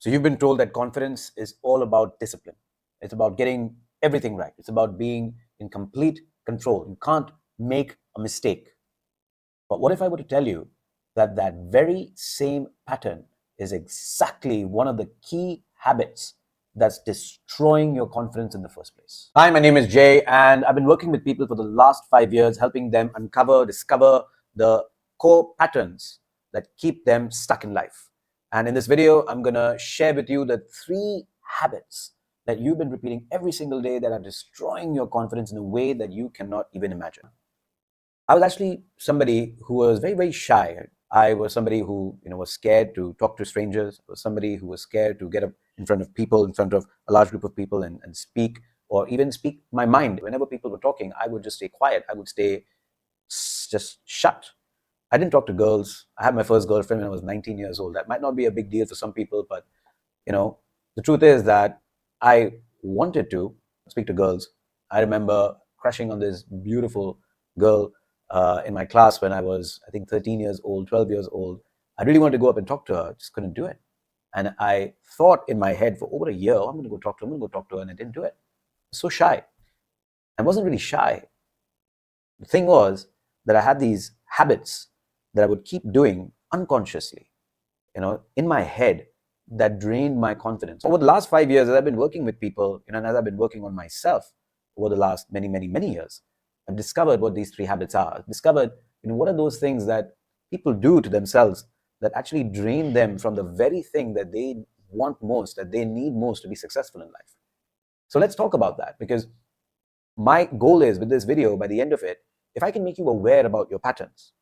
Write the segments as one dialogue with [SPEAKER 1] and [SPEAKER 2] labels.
[SPEAKER 1] So you've been told that confidence is all about discipline. It's about getting everything right. It's about being in complete control. You can't make a mistake. But what if I were to tell you that that very same pattern is exactly one of the key habits that's destroying your confidence in the first place? Hi, my name is Jay, and I've been working with people for the last 5 years, helping them discover the core patterns that keep them stuck in life. And in this video, I'm going to share with you the 3 habits that you've been repeating every single day that are destroying your confidence in a way that you cannot even imagine. I was actually somebody who was very, very shy. I was somebody who, was scared to talk to strangers. I was somebody who was scared to get up in front of people, in front of a large group of people and speak, or even speak my mind. Whenever people were talking, I would just stay quiet. I would stay just shut. I didn't talk to girls. I had my first girlfriend when I was 19 years old. That might not be a big deal for some people, but the truth is that I wanted to speak to girls. I remember crushing on this beautiful girl in my class when I was, I think, 13 years old, 12 years old. I really wanted to go up and talk to her, just couldn't do it. And I thought in my head for over a year, I'm going to go talk to her, I'm going to go talk to her, and I didn't do it. I was so shy. I wasn't really shy. The thing was that I had these habits that I would keep doing unconsciously, in my head, that drained my confidence. Over the last 5 years, as I've been working with people, and as I've been working on myself over the last many, many, many years, I've discovered what these 3 habits are. I've discovered, what are those things that people do to themselves that actually drain them from the very thing that they want most, that they need most to be successful in life. So let's talk about that, because my goal is, with this video, by the end of it, if I can make you aware about your patterns.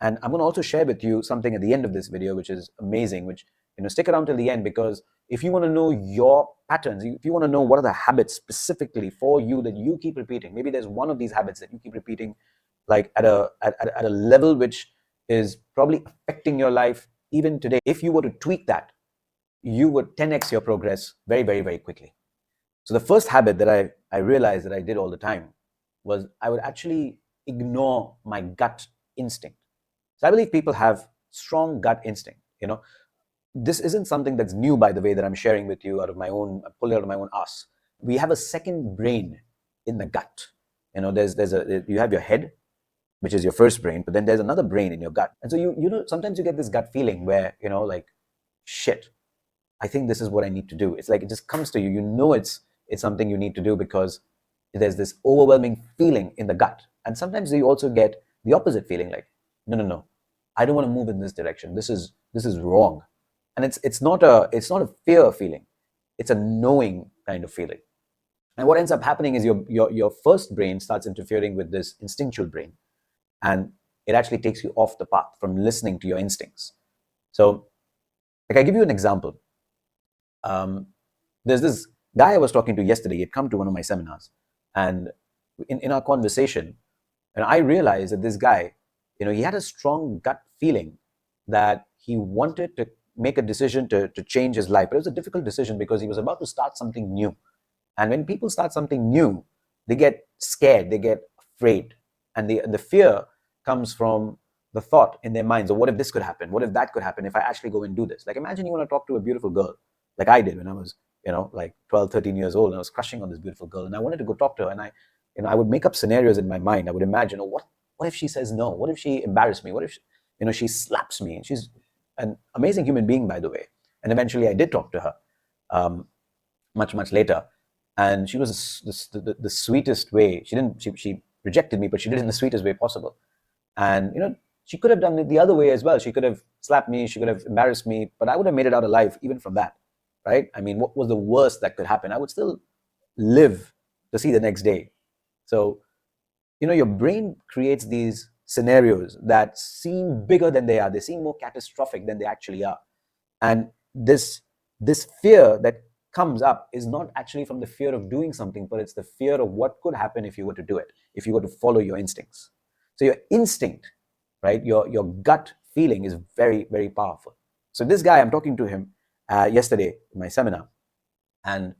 [SPEAKER 1] And I'm going to also share with you something at the end of this video, which is amazing, which, stick around till the end, because if you want to know your patterns, if you want to know what are the habits specifically for you that you keep repeating, maybe there's one of these habits that you keep repeating, like at a level which is probably affecting your life even today. If you were to tweak that, you would 10x your progress very, very, very quickly. So the first habit that I realized that I did all the time was I would actually ignore my gut instinct. So I believe people have strong gut instinct. This isn't something that's new, by the way, that I'm sharing with you I pulled it out of my own ass. We have a second brain in the gut. You have your head, which is your first brain, but then there's another brain in your gut. And so sometimes you get this gut feeling where, like, shit, I think this is what I need to do. It's like it just comes to you. It's something you need to do because there's this overwhelming feeling in the gut. And sometimes you also get the opposite feeling, like, no, I don't want to move in this direction. This is wrong. And it's not a fear feeling. It's a knowing kind of feeling. And what ends up happening is your first brain starts interfering with this instinctual brain, and it actually takes you off the path from listening to your instincts. So, like, I give you an example. There's this guy I was talking to yesterday. He had come to one of my seminars, and in our conversation, and I realized that this guy, he had a strong gut feeling that he wanted to make a decision to change his life. But it was a difficult decision because he was about to start something new. And when people start something new, they get scared, they get afraid. And the fear comes from the thought in their minds, or what if this could happen? What if that could happen if I actually go and do this? Like, imagine you want to talk to a beautiful girl, like I did when I was, like 12, 13 years old, and I was crushing on this beautiful girl, and I wanted to go talk to her, and I would make up scenarios in my mind. I would imagine, oh, what if she says no? What if she embarrassed me? What if, she slaps me? And she's an amazing human being, by the way. And eventually I did talk to her much, much later. And she was the sweetest way. She rejected me, but she did it in the sweetest way possible. And, she could have done it the other way as well. She could have slapped me. She could have embarrassed me, but I would have made it out alive even from that, right? I mean, what was the worst that could happen? I would still live to see the next day. So, your brain creates these scenarios that seem bigger than they are. They seem more catastrophic than they actually are. And this fear that comes up is not actually from the fear of doing something, but it's the fear of what could happen if you were to do it, if you were to follow your instincts. So your instinct, right, your gut feeling is very, very powerful. So this guy, I'm talking to him yesterday in my seminar, and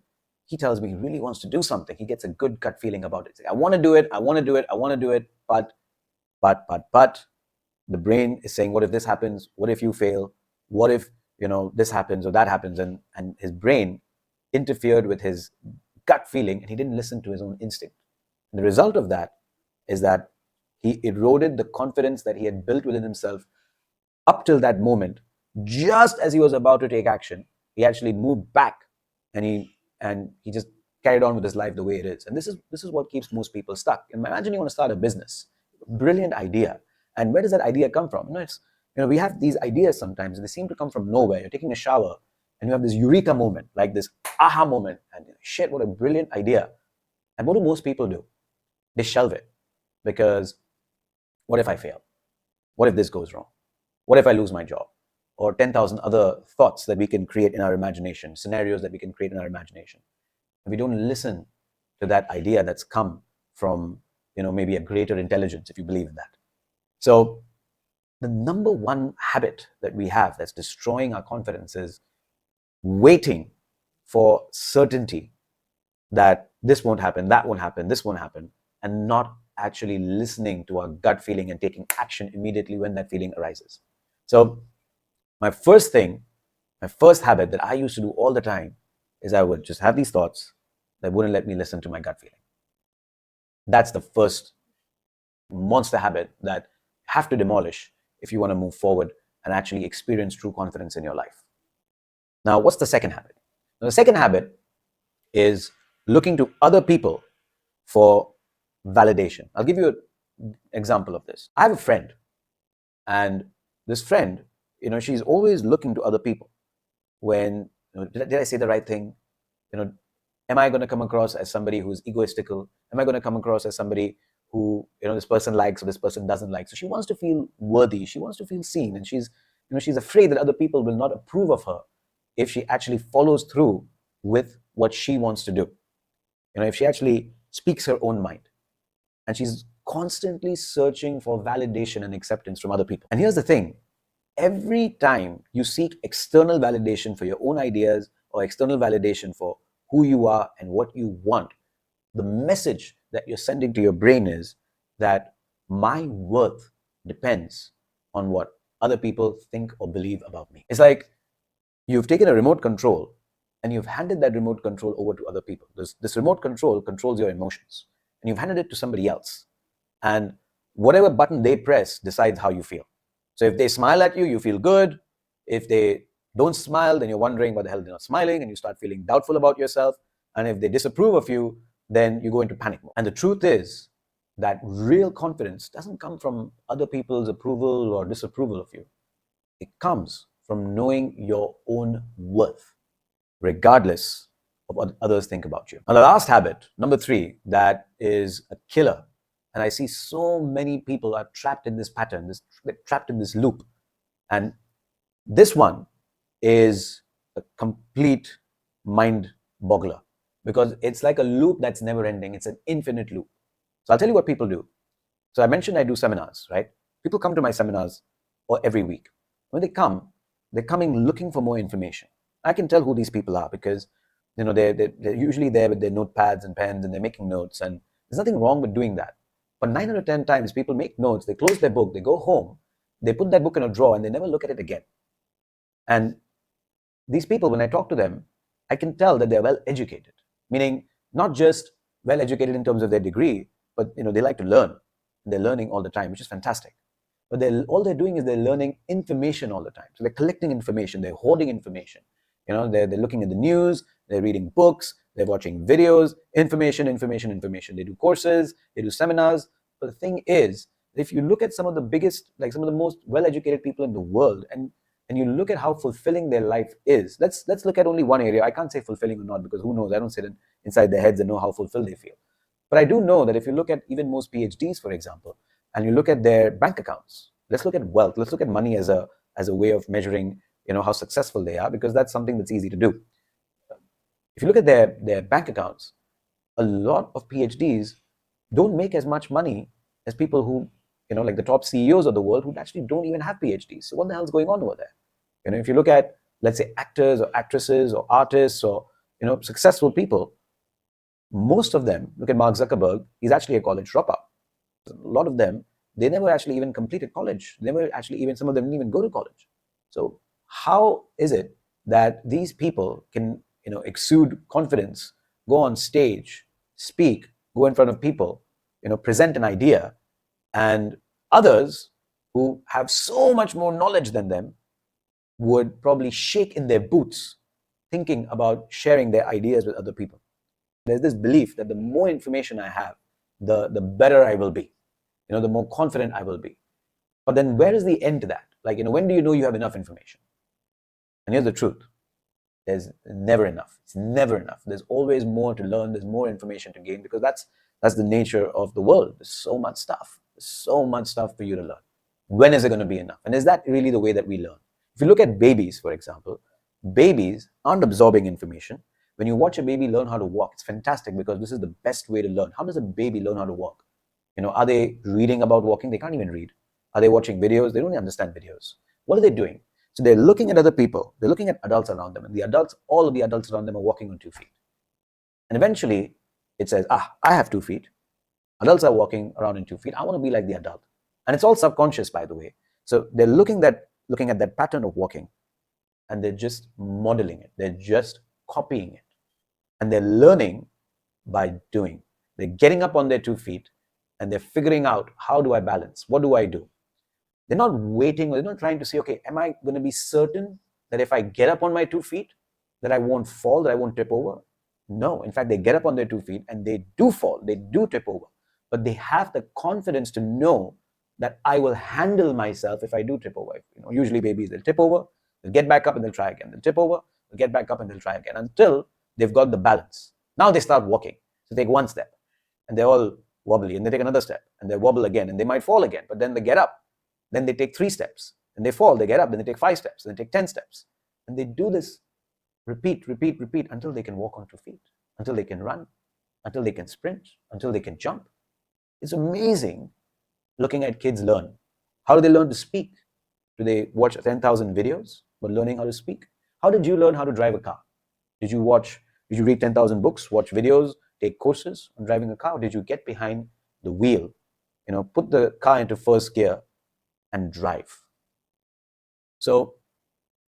[SPEAKER 1] he tells me he really wants to do something. He gets a good gut feeling about it. Like, I want to do it, but the brain is saying, what if this happens? What if you fail? What if this happens or that happens, and his brain interfered with his gut feeling, and he didn't listen to his own instinct. And the result of that is that he eroded the confidence that he had built within himself up till that moment. Just as he was about to take action, he actually moved back, and he just carried on with his life the way it is. And this is what keeps most people stuck. Imagine you want to start a business, brilliant idea, and where does that idea come from? We have these ideas sometimes, and they seem to come from nowhere. You're taking a shower, and you have this eureka moment, like this aha moment, and shit, what a brilliant idea. And what do most people do? They shelve it because what if I fail? What if this goes wrong? What if I lose my job? Or 10,000 other thoughts that we can create in our imagination, scenarios that we can create in our imagination. And we don't listen to that idea that's come from, maybe a greater intelligence, if you believe in that. So the number one habit that we have that's destroying our confidence is waiting for certainty that this won't happen, that won't happen, this won't happen, and not actually listening to our gut feeling and taking action immediately when that feeling arises. So my first habit that I used to do all the time is I would just have these thoughts that wouldn't let me listen to my gut feeling. That's the first monster habit that you have to demolish if you want to move forward and actually experience true confidence in your life. Now, what's the second habit? Now, the second habit is looking to other people for validation. I'll give you an example of this. I have a friend, and this friend, she's always looking to other people. When, did I say the right thing? Am I going to come across as somebody who's egoistical? Am I going to come across as somebody who, this person likes or this person doesn't like? So she wants to feel worthy. She wants to feel seen. And she's afraid that other people will not approve of her if she actually follows through with what she wants to do. If she actually speaks her own mind. And she's constantly searching for validation and acceptance from other people. And here's the thing. Every time you seek external validation for your own ideas or external validation for who you are and what you want, the message that you're sending to your brain is that my worth depends on what other people think or believe about me. It's like you've taken a remote control and you've handed that remote control over to other people. This remote control controls your emotions, and you've handed it to somebody else. And whatever button they press decides how you feel. So if they smile at you, you feel good. If they don't smile, then you're wondering why the hell they're not smiling, and you start feeling doubtful about yourself. And if they disapprove of you, then you go into panic mode. And the truth is that real confidence doesn't come from other people's approval or disapproval of you. It comes from knowing your own worth, regardless of what others think about you. And the last habit, number 3, that is a killer. And I see so many people are trapped in this pattern, trapped in this loop. And this one is a complete mind boggler, because it's like a loop that's never ending. It's an infinite loop. So I'll tell you what people do. So I mentioned I do seminars, right? People come to my seminars every week. When they come, they're coming looking for more information. I can tell who these people are because they're usually there with their notepads and pens, and they're making notes, and there's nothing wrong with doing that. But 9 out of 10 times, people make notes, they close their book, they go home, they put that book in a drawer, and they never look at it again. And these people, when I talk to them, I can tell that they're well educated, meaning not just well educated in terms of their degree, but they like to learn. They're learning all the time, which is fantastic. But all they're doing is they're learning information all the time. So they're collecting information, they're hoarding information. They're looking at the news, they're reading books, they're watching videos, information. They do courses, they do seminars. But the thing is, if you look at some of the biggest, like some of the most well-educated people in the world, and you look at how fulfilling their life is, let's look at only one area. I can't say fulfilling or not, because who knows? I don't sit inside their heads and know how fulfilled they feel. But I do know that if you look at even most PhDs, for example, and you look at their bank accounts, let's look at wealth, let's look at money as a way of measuring how successful they are, because that's something that's easy to do. If you look at their bank accounts, a lot of PhDs don't make as much money as people who, like the top CEOs of the world, who actually don't even have PhDs. So what the hell is going on over there? If you look at, let's say, actors or actresses or artists or, successful people, most of them, look at Mark Zuckerberg, he's actually a college dropout. A lot of them, they never actually even completed college. Some of them didn't even go to college. So how is it that these people can, exude confidence, go on stage, speak, go in front of people, present an idea, and others who have so much more knowledge than them would probably shake in their boots thinking about sharing their ideas with other people. There's this belief that the more information I have, the better I will be, the more confident I will be. But then where is the end to that? Like, when do you know you have enough information? And here's the truth. There's never enough. It's never enough. There's always more to learn. There's more information to gain, because that's the nature of the world. There's so much stuff. There's so much stuff for you to learn. When is it going to be enough? And is that really the way that we learn? If you look at babies, for example, babies aren't absorbing information. When you watch a baby learn how to walk, it's fantastic, because this is the best way to learn. How does a baby learn how to walk? Are they reading about walking? They can't even read. Are they watching videos? They don't understand videos. What are they doing? So they're looking at other people. They're looking at adults around them. And all of the adults around them are walking on 2 feet. And eventually it says, I have 2 feet. Adults are walking around in 2 feet. I want to be like the adult. And it's all subconscious, by the way. So they're looking at that pattern of walking, and they're just modeling it. They're just copying it. And they're learning by doing. They're getting up on their 2 feet, and they're figuring out, how do I balance? What do I do? They're not waiting, or they're not trying to say, okay, am I going to be certain that if I get up on my 2 feet, that I won't fall, that I won't trip over? No. In fact, they get up on their 2 feet and they do fall, they do trip over. But they have the confidence to know that I will handle myself if I do trip over. Usually babies, they'll tip over, they'll get back up and they'll try again. They'll tip over, they'll get back up and they'll try again until they've got the balance. Now they start walking. So take one step and they're all wobbly, and they take another step and they wobble again, and they might fall again, but then they get up. Then they take 3 steps and they fall, they get up, then they take 5 steps, then they take 10 steps. And they do this repeat until they can walk on 2 feet, until they can run, until they can sprint, until they can jump. It's amazing looking at kids learn. How do they learn to speak? Do they watch 10,000 videos but learning how to speak? How did you learn how to drive a car? Did you read 10,000 books, watch videos, take courses on driving a car? Or did you get behind the wheel, put the car into first gear and drive? So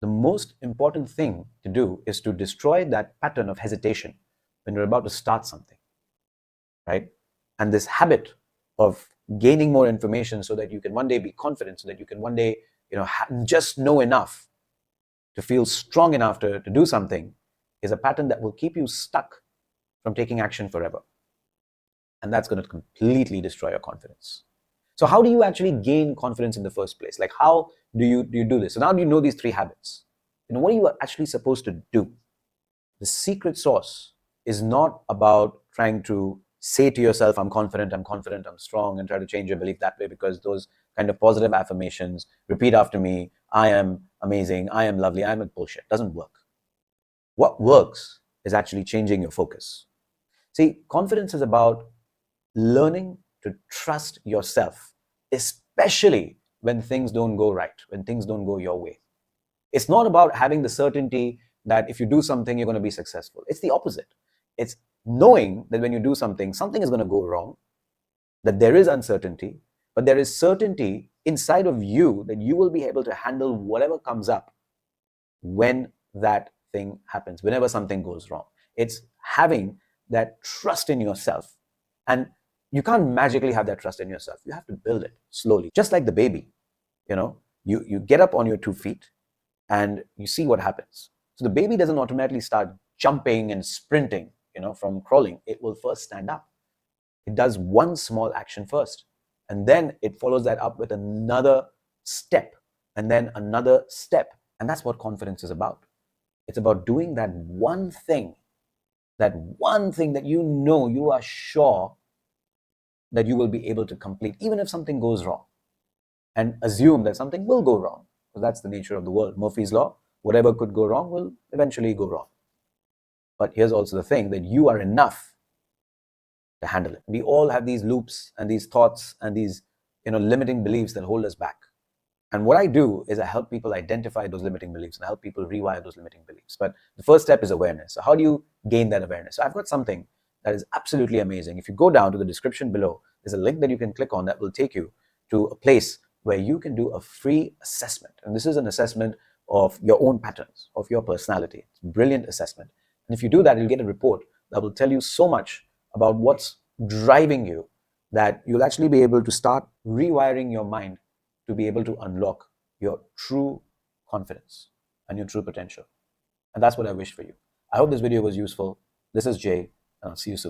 [SPEAKER 1] the most important thing to do is to destroy that pattern of hesitation when you're about to start something, right? And this habit of gaining more information so that you can one day be confident, so that you can one day, just know enough to feel strong enough to do something, is a pattern that will keep you stuck from taking action forever. And that's going to completely destroy your confidence. So how do you actually gain confidence in the first place? Like, how do you do this? So now you know these 3 habits. What are you actually supposed to do? The secret sauce is not about trying to say to yourself, I'm confident, I'm strong, and try to change your belief that way, because those kind of positive affirmations, repeat after me, I am amazing, I am lovely, I am a bullshit, doesn't work. What works is actually changing your focus. See, confidence is about learning to trust yourself, especially when things don't go right, when things don't go your way. It's not about having the certainty that if you do something, you're going to be successful. It's the opposite. It's knowing that when you do something, something is going to go wrong, that there is uncertainty, but there is certainty inside of you that you will be able to handle whatever comes up when that thing happens, whenever something goes wrong. It's having that trust in yourself. And you can't magically have that trust in yourself. You have to build it slowly, just like the baby. You get up on your 2 feet and you see what happens. So the baby doesn't automatically start jumping and sprinting, from crawling. It will first stand up. It does one small action first, and then it follows that up with another step, and then another step. And that's what confidence is about. It's about doing that one thing that you are sure that you will be able to complete, even if something goes wrong. And assume that something will go wrong, because that's the nature of the world. Murphy's Law, whatever could go wrong will eventually go wrong. But here's also the thing, that you are enough to handle it. We all have these loops and these thoughts and these limiting beliefs that hold us back. And what I do is I help people identify those limiting beliefs and help people rewire those limiting beliefs. But the first step is awareness. So how do you gain that awareness? So I've got something that is absolutely amazing. If you go down to the description below, there's a link that you can click on that will take you to a place where you can do a free assessment. And this is an assessment of your own patterns, of your personality. It's a brilliant assessment. And if you do that, you'll get a report that will tell you so much about what's driving you that you'll actually be able to start rewiring your mind to be able to unlock your true confidence and your true potential. And that's what I wish for you. I hope this video was useful. This is Jay, and I'll see you soon.